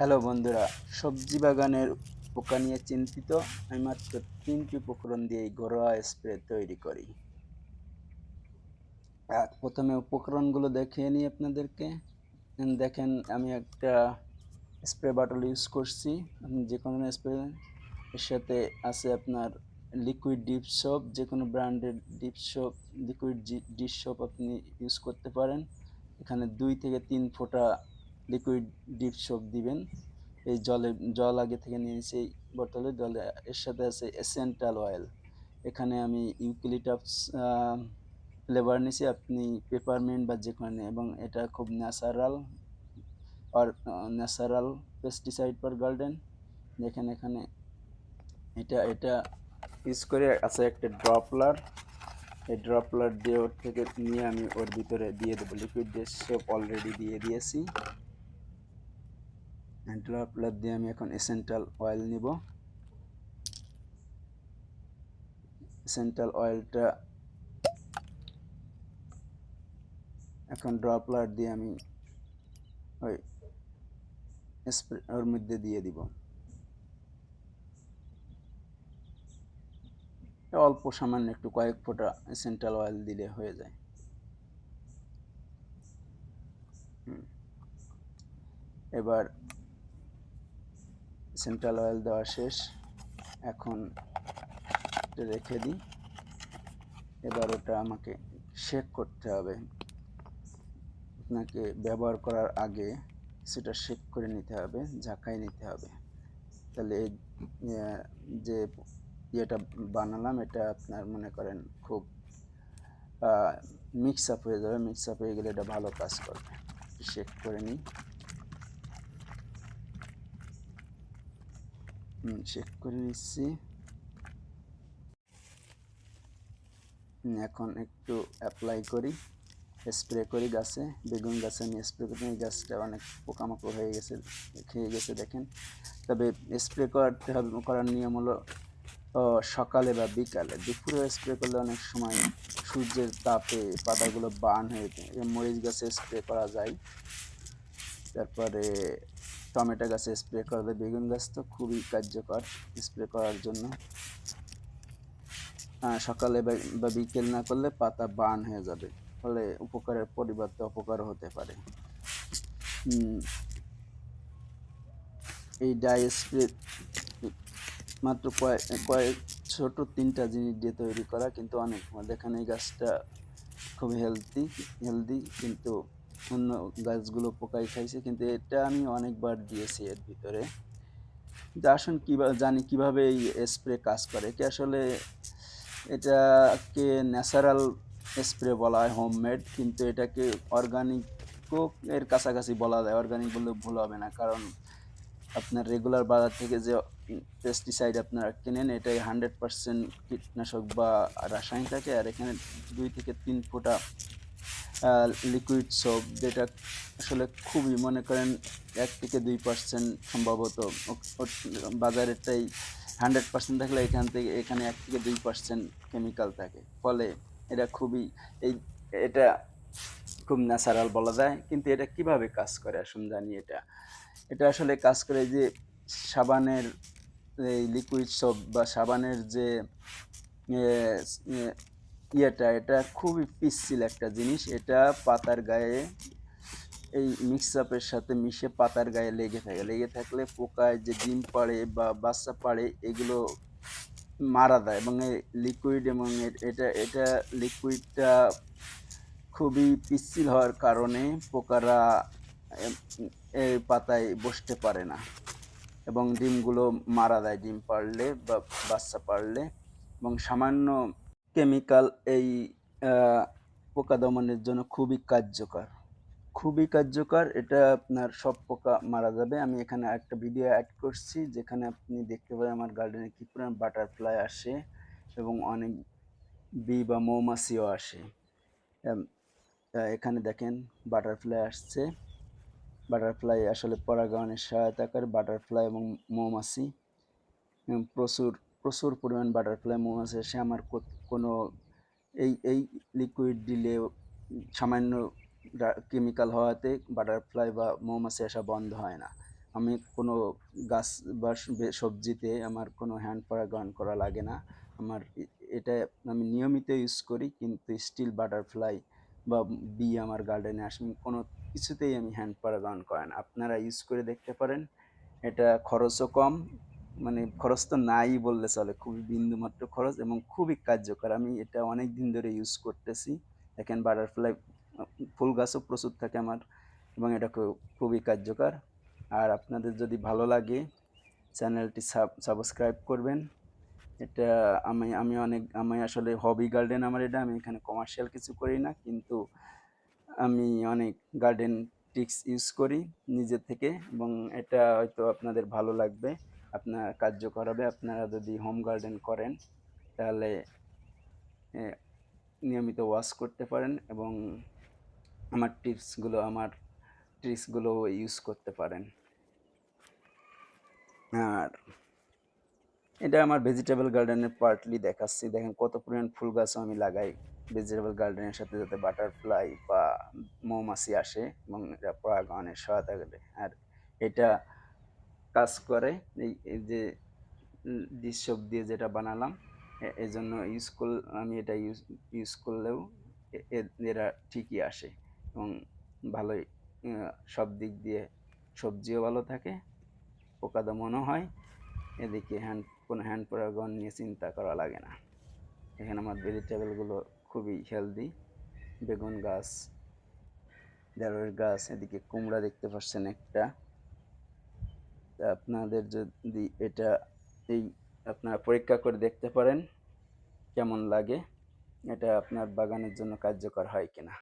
Hello বন্ধুরা, সবজি বাগানের পোকা নিয়ে চিন্তিত? আমি মাত্র ৩টি উপকরণ দিয়ে এই ঘরোয়া স্প্রে তৈরি করি। প্রথমে উপকরণগুলো দেখিয়ে নিই আপনাদেরকে। দেখেন আমি একটা স্প্রে বটল ইউজ করছি। আপনি যে কোনো স্প্রে এর সাথে আছে আপনার লিকুইড ডিশ সোপ, যে কোনো ব্র্যান্ডের dish soap, liquid dish soap আপনি ইউজ করতে পারেন। এখানে ২ থেকে ৩ ফোঁটা লিকুইড ডিশ সোপ দিবেন। এই জল আগে থেকে নিয়েছি এই বোতলে। জলে এর সাথে আছে এসেন্টাল অয়েল। এখানে আমি ইউক্যালিপটাস ফ্লেভার নিছি, আপনি পেপারমিন্ট বা যে কোনো এবং এটা খুব ন্যাচারাল আর ন্যাচারাল পেস্টিসাইড ফর গার্ডেন। দেখেন এখানে এটা ইউজ করে আছে একটা ড্রপলার। এই ড্রপলার দিয়ে ওর থেকে নিয়ে আমি ওর ভিতরে দিয়ে দেবো। লিকুইড ডিশ সোপ অলরেডি দিয়ে দিয়েছি। ড্রপলার দিয়ে আমি এখন এসেন্টাল অয়েল নিব। এসেন্টাল অয়েলটা এখন ড্রপলার দিয়ে আমি ওই স্প্রে ওর মধ্যে দিয়ে দিব। অল্প সামান্য একটু কয়েক ফোঁটা এসেন্টাল অয়েল দিলে হয়ে যায়। এবার এসেন্টাল অয়েল দেওয়া শেষ, এখন রেখে দিই। এবার ওটা আমাকে শেক করতে হবে। আপনাকে ব্যবহার করার আগে সেটা শেক করে নিতে হবে, ঝাঁকাই নিতে হবে। তাহলে এই যে ইয়েটা বানালাম এটা আপনার মনে করেন খুব মিক্স আপ হয়ে যাবে। মিক্স আপ হয়ে গেলে এটা ভালো কাজ করবে। শেক করে নিই। শেক করে নিচ্ছি। এখন একটু অ্যাপ্লাই করি, স্প্রে করি গাছে। বেগুন গাছে আমি স্প্রে করি। এই গাছটা অনেক পোকামাকড় হয়ে গেছে, খেয়ে গেছে দেখেন। তবে স্প্রে করতে হবে, করার নিয়ম হলো সকালে বা বিকালে। দুপুরে স্প্রে করলে অনেক সময় সূর্যের তাপে পাতাগুলো বার্ন হয়ে যায়। মরিচ গাছে স্প্রে করা যায়, তারপরে টমেটো গাছে স্প্রে করা যায়। বেগুন গাছ তো খুবই কার্যকর স্প্রে করার জন্য। সকালে বা বিকেল না করলে পাতা বার্ন হয়ে যাবে, ফলে উপকারের পরিবর্তে অপকার হতে পারে। এই ডাই স্প্রে মাত্র কয়েক ছোট ৩টা জিনিস দিয়ে তৈরি করা, কিন্তু অনেক দেখেন এই গাছটা খুব হেলদি, কিন্তু অন্য গাছগুলো পোকায় খাইছে, কিন্তু এটা আমি অনেকবার দিয়েছি এর ভিতরে। কিন্তু আসুন জানি কিভাবে এই স্প্রে কাজ করে। কি আসলে এটাকে ন্যাচারাল স্প্রে বলা হয়, হোমমেড, কিন্তু এটাকে অর্গানিকও এর কাছাকাছি বলা যায়। অর্গানিক বললে ভুল হবে না, কারণ আপনার রেগুলার বাজার থেকে যে পেস্টিসাইড আপনারা কেনেন এটাই 100% কীটনাশক বা রাসায়নিক থাকে। আর এখানে ২ থেকে ৩ ফোঁটা লিকুইড সোপ, যেটা আসলে খুবই মনে করেন ১ থেকে ২% সম্ভবত। বাজারেরটাই 100% থাকলে এখানে ১ থেকে ২% কেমিক্যাল থাকে, ফলে এটা খুবই এই এটা খুব ন্যাচারাল বলা যায়। কিন্তু এটা কিভাবে কাজ করে আসুন জানি। এটা আসলে কাজ করে যে সাবানের এই লিকুইড সোপ বা সাবানের যে এটা খুবই পিচ্ছিল একটা জিনিস। এটা পাতার গায়ে এই মিক্স আপের সাথে মিশে পাতার গায়ে লেগে থাকে। লেগে থাকলে পোকায় যে ডিম পাড়ে বা বাচ্চা পাড়ে এগুলো মারা দেয়। এবং এই লিকুইড এবং এটা লিকুইডটা খুবই পিচ্ছিল হওয়ার কারণে পোকারা এই পাতায় বসতে পারে না এবং ডিমগুলো মারা দেয় ডিম পাড়লে বা বাচ্চা পাড়লে। এবং সামান্য কেমিক্যাল এই পোকা দমনের জন্য খুবই কার্যকর। এটা আপনার সব পোকা মারা যাবে। আমি এখানে একটা ভিডিও অ্যাড করছি, যেখানে আপনি দেখতে পারেন আমার গার্ডেনে কি পরিমাণ বাটারফ্লাই আসে এবং অনেক বি বা মৌমাছিও আসে। এখানে দেখেন বাটারফ্লাই আসছে। বাটারফ্লাই আসলে পরাগায়নের সহায়তা করে। বাটারফ্লাই এবং মৌমাছি প্রচুর প্রচুর পরিমাণ বাটারফ্লাই মৌমাছি আসে। আমার কোনো এই লিকুইড দিলে সামান্য কেমিক্যাল হওয়াতে বাটারফ্লাই বা মৌমাছি আসা বন্ধ হয় না। আমি কোনো গাছ বা সবজিতে আমার কোনো হ্যান্ড পরাগায়ন করা লাগে না। আমার এটা আমি নিয়মিত ইউজ করি, কিন্তু স্টিল বাটারফ্লাই বা বি আমার গার্ডেনে আসে, আমি কোনো কিছুতেই আমি হ্যান্ড পরাগায়ন করাই না। আপনারা ইউজ করে দেখতে পারেন। এটা খরচও কম, মানে খরচ তো নাই বললে চলে। খুবই বিন্দুমাত্র খরচ এবং খুবই কার্যকর। আমি এটা অনেকদিন ধরে ইউজ করতেছি। দেখেন বাটারফ্লাই ফুল গাছও প্রচুর থাকে আমার, এবং এটা খুবই কার্যকর। আর আপনাদের যদি ভালো লাগে চ্যানেলটি সাবস্ক্রাইব করবেন। এটা আমি আসলে হবি গার্ডেন আমার এটা। আমি এখানে কমার্শিয়াল কিছু করি না। কিন্তু আমি অনেক গার্ডেন ট্রিক্স ইউজ করি নিজে থেকে, এবং এটা হয়তো আপনাদের ভালো লাগবে। আপনার কার্যকর হবে। আপনারা যদি হোম গার্ডেন করেন তাহলে এ নিয়মিত ওয়াশ করতে পারেন এবং আমার ট্রিক্সগুলো ইউজ করতে পারেন। আর এটা আমার ভেজিটেবল গার্ডেনের পার্টলি দেখাচ্ছি। দেখেন কত পরিমাণ ফুল গাছও আমি লাগাই ভেজিটেবল গার্ডেনের সাথে, যাতে বাটারফ্লাই বা মৌমাছি আসে এবং এরা পরাগায়নের সহায়তা করে। আর এটা কাজ করে এই যে ডিশ সোপ দিয়ে যেটা বানালাম, এজন্য আমি এটা ইউজ করলেও এরা ঠিকই আসে এবং ভালোই সব দিক দিয়ে সবজিও ভালো থাকে, পোকা দমনও হয়। এদিকে কোনো হ্যান্ড পরাগন নিয়ে চিন্তা করা লাগে না। এখানে আমার ভেজিটেবলগুলো খুবই হেলদি। বেগুন গাছ, ঢেঁড়স গাছ, এদিকে কুমড়া দেখতে পাচ্ছেন একটা। তা আপনাদের যদি এই আপনারা পরীক্ষা করে দেখতে পারেন কেমন লাগে, এটা আপনার বাগানের জন্য কার্যকর হয় কিনা।